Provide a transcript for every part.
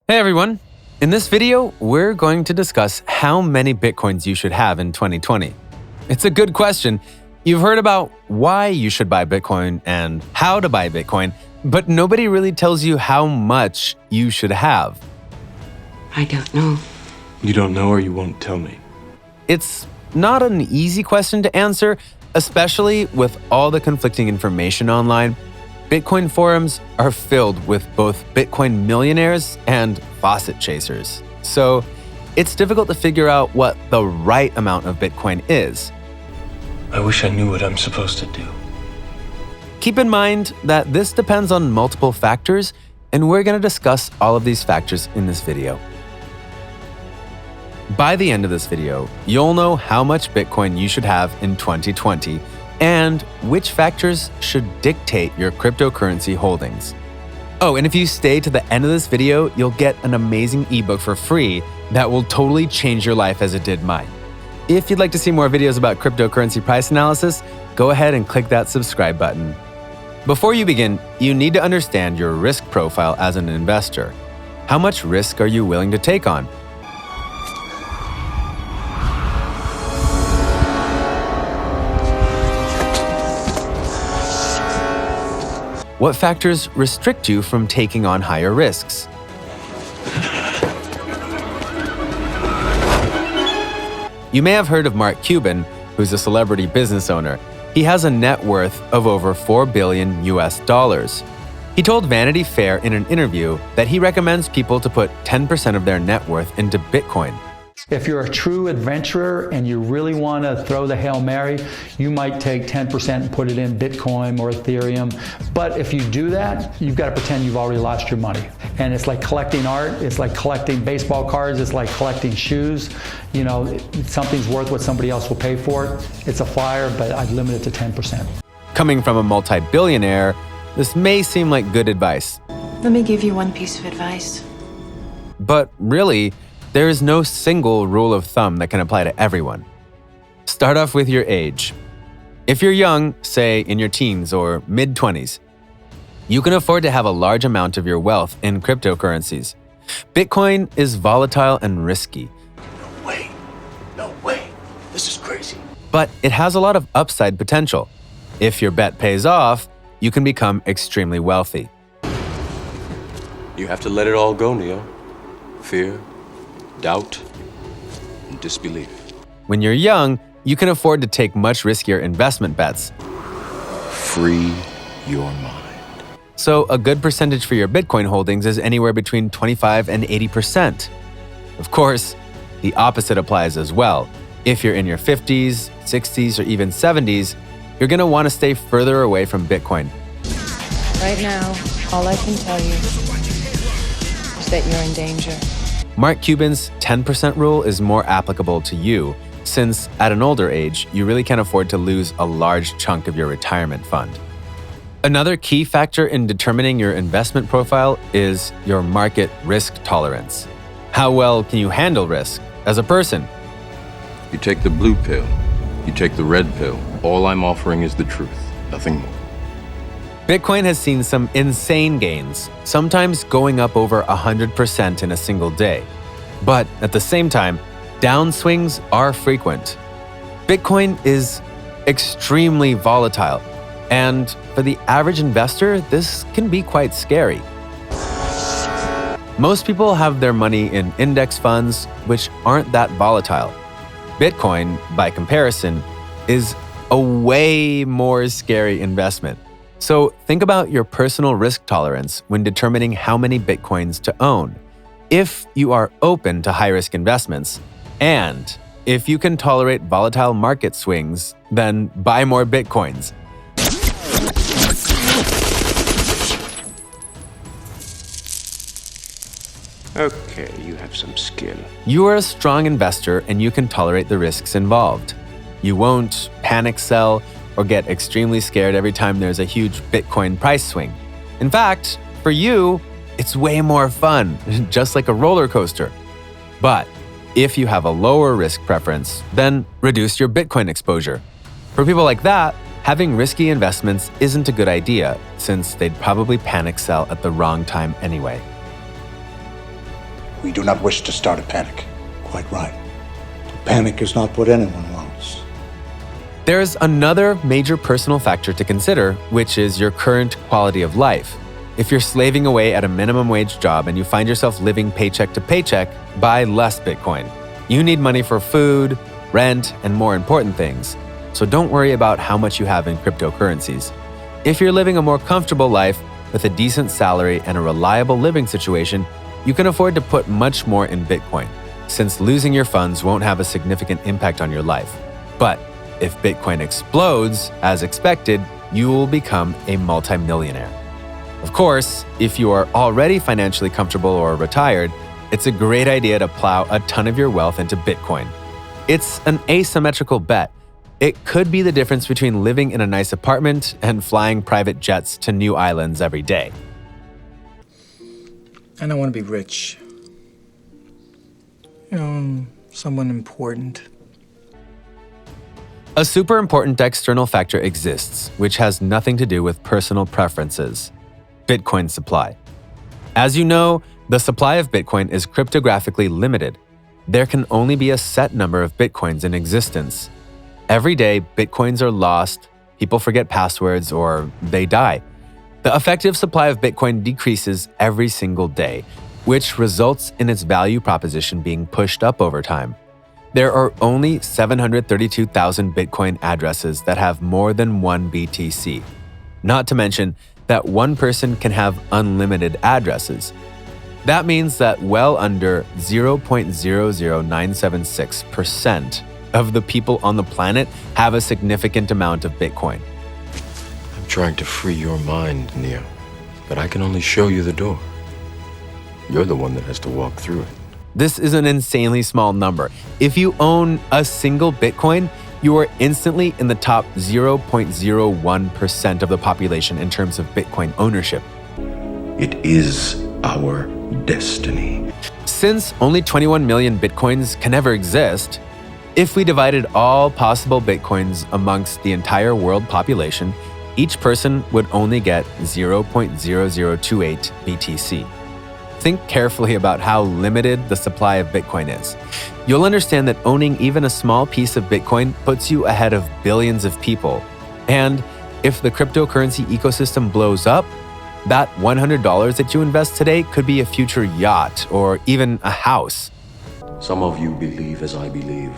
Hey everyone! In this video, we're going to discuss how many Bitcoins you should have in 2020. It's a good question. You've heard about why you should buy Bitcoin and how to buy Bitcoin, but nobody really tells you how much you should have. I don't know. You don't know or you won't tell me? It's not an easy question to answer, especially with all the conflicting information online. Bitcoin forums are filled with both Bitcoin millionaires and faucet chasers. So it's difficult to figure out what the right amount of Bitcoin is. I wish I knew what I'm supposed to do. Keep in mind that this depends on multiple factors, and we're going to discuss all of these factors in this video. By the end of this video, you'll know how much Bitcoin you should have in 2020 and which factors should dictate your cryptocurrency holdings. Oh, and if you stay to the end of this video, you'll get an amazing ebook for free that will totally change your life as it did mine. If you'd like to see more videos about cryptocurrency price analysis, go ahead and click that subscribe button. Before you begin, you need to understand your risk profile as an investor. How much risk are you willing to take on? What factors restrict you from taking on higher risks? You may have heard of Mark Cuban, who's a celebrity business owner. He has a net worth of over $4 billion US. He told Vanity Fair in an interview that he recommends people to put 10% of their net worth into Bitcoin. If you're a true adventurer and you really want to throw the Hail Mary, you might take 10% and put it in Bitcoin or Ethereum. But if you do that, you've got to pretend you've already lost your money. And it's like collecting art, it's like collecting baseball cards, it's like collecting shoes. You know, something's worth what somebody else will pay for it. It's a flyer, but I'd limit it to 10%. Coming from a multi-billionaire, this may seem like good advice. Let me give you one piece of advice. But really, there is no single rule of thumb that can apply to everyone. Start off with your age. If you're young, say in your teens or mid-20s, you can afford to have a large amount of your wealth in cryptocurrencies. Bitcoin is volatile and risky. No way. This is crazy. But it has a lot of upside potential. If your bet pays off, you can become extremely wealthy. You have to let it all go, Neo. Fear, doubt, and disbelief. When you're young, you can afford to take much riskier investment bets. Free your mind. So a good percentage for your Bitcoin holdings is anywhere between 25 and 80%. Of course, the opposite applies as well. If you're in your 50s, 60s, or even 70s, you're going to want to stay further away from Bitcoin. Right now, all I can tell you is that you're in danger. Mark Cuban's 10% rule is more applicable to you, since at an older age, you really can't afford to lose a large chunk of your retirement fund. Another key factor in determining your investment profile is your market risk tolerance. How well can you handle risk as a person? You take the blue pill. You take the red pill. All I'm offering is the truth, nothing more. Bitcoin has seen some insane gains, sometimes going up over 100% in a single day. But at the same time, downswings are frequent. Bitcoin is extremely volatile, and for the average investor, this can be quite scary. Most people have their money in index funds, which aren't that volatile. Bitcoin, by comparison, is a way more scary investment. So think about your personal risk tolerance when determining how many Bitcoins to own. If you are open to high-risk investments, and if you can tolerate volatile market swings, then buy more Bitcoins. Okay, you have some skill. You are a strong investor and you can tolerate the risks involved. You won't panic sell or get extremely scared every time there's a huge Bitcoin price swing. In fact, for you, it's way more fun, just like a roller coaster. But if you have a lower risk preference, then reduce your Bitcoin exposure. For people like that, having risky investments isn't a good idea, since they'd probably panic sell at the wrong time anyway. We do not wish to start a panic. Quite right. Panic is not what anyone wants. There's another major personal factor to consider, which is your current quality of life. If you're slaving away at a minimum wage job and you find yourself living paycheck to paycheck, buy less Bitcoin. You need money for food, rent, and more important things. So don't worry about how much you have in cryptocurrencies. If you're living a more comfortable life with a decent salary and a reliable living situation, you can afford to put much more in Bitcoin, since losing your funds won't have a significant impact on your life. But if Bitcoin explodes, as expected, you will become a multimillionaire. Of course, if you are already financially comfortable or retired, it's a great idea to plow a ton of your wealth into Bitcoin. It's an asymmetrical bet. It could be the difference between living in a nice apartment and flying private jets to new islands every day. And I want to be rich. Someone important. A super important external factor exists, which has nothing to do with personal preferences: Bitcoin supply. As you know, the supply of Bitcoin is cryptographically limited. There can only be a set number of Bitcoins in existence. Every day, Bitcoins are lost, people forget passwords, or they die. The effective supply of Bitcoin decreases every single day, which results in its value proposition being pushed up over time. There are only 732,000 Bitcoin addresses that have more than one BTC. Not to mention that one person can have unlimited addresses. That means that well under 0.00976% of the people on the planet have a significant amount of Bitcoin. I'm trying to free your mind, Neo, but I can only show you the door. You're the one that has to walk through it. This is an insanely small number. If you own a single Bitcoin, you are instantly in the top 0.01% of the population in terms of Bitcoin ownership. It is our destiny. Since only 21 million Bitcoins can ever exist, if we divided all possible Bitcoins amongst the entire world population, each person would only get 0.0028 BTC. Think carefully about how limited the supply of Bitcoin is. You'll understand that owning even a small piece of Bitcoin puts you ahead of billions of people. And if the cryptocurrency ecosystem blows up, that $100 that you invest today could be a future yacht or even a house. Some of you believe as I believe.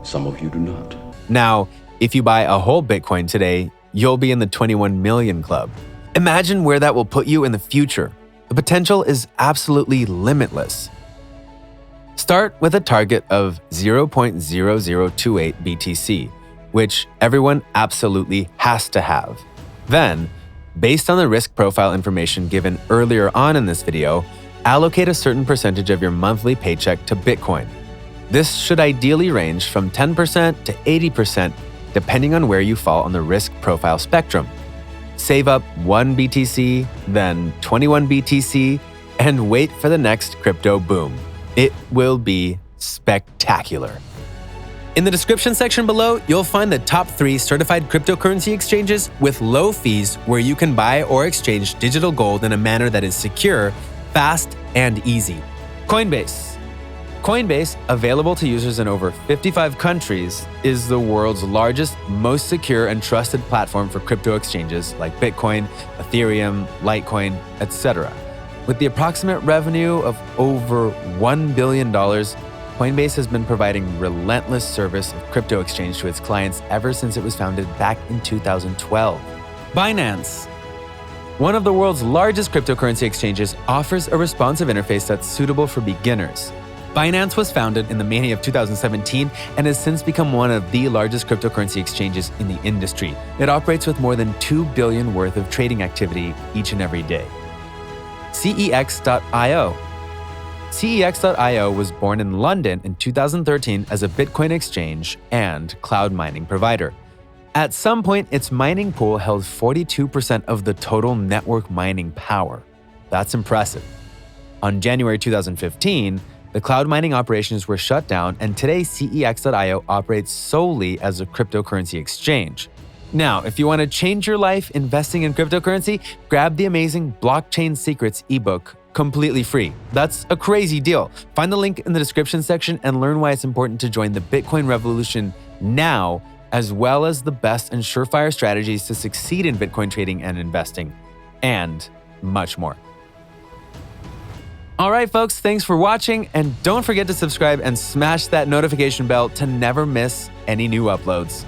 Some of you do not. Now, if you buy a whole Bitcoin today, you'll be in the 21 million club. Imagine where that will put you in the future. The potential is absolutely limitless. Start with a target of 0.0028 BTC, which everyone absolutely has to have. Then, based on the risk profile information given earlier on in this video, allocate a certain percentage of your monthly paycheck to Bitcoin. This should ideally range from 10% to 80%, depending on where you fall on the risk profile spectrum. Save up 1 BTC, then 21 BTC, and wait for the next crypto boom. It will be spectacular. In the description section below, you'll find the top 3 certified cryptocurrency exchanges with low fees where you can buy or exchange digital gold in a manner that is secure, fast, and easy. Coinbase. Coinbase, available to users in over 55 countries, is the world's largest, most secure and trusted platform for crypto exchanges like Bitcoin, Ethereum, Litecoin, etc. With the approximate revenue of over $1 billion, Coinbase has been providing relentless service of crypto exchange to its clients ever since it was founded back in 2012. Binance. One of the world's largest cryptocurrency exchanges offers a responsive interface that's suitable for beginners. Binance was founded in the May of 2017 and has since become one of the largest cryptocurrency exchanges in the industry. It operates with more than $2 billion worth of trading activity each and every day. CEX.io. CEX.io was born in London in 2013 as a Bitcoin exchange and cloud mining provider. At some point, its mining pool held 42% of the total network mining power. That's impressive. On January 2015, the cloud mining operations were shut down, and today CEX.io operates solely as a cryptocurrency exchange. Now, if you want to change your life investing in cryptocurrency, grab the amazing Blockchain Secrets ebook completely free. That's a crazy deal. Find the link in the description section and learn why it's important to join the Bitcoin revolution now, as well as the best and surefire strategies to succeed in Bitcoin trading and investing, and much more. All right, folks, thanks for watching, and don't forget to subscribe and smash that notification bell to never miss any new uploads.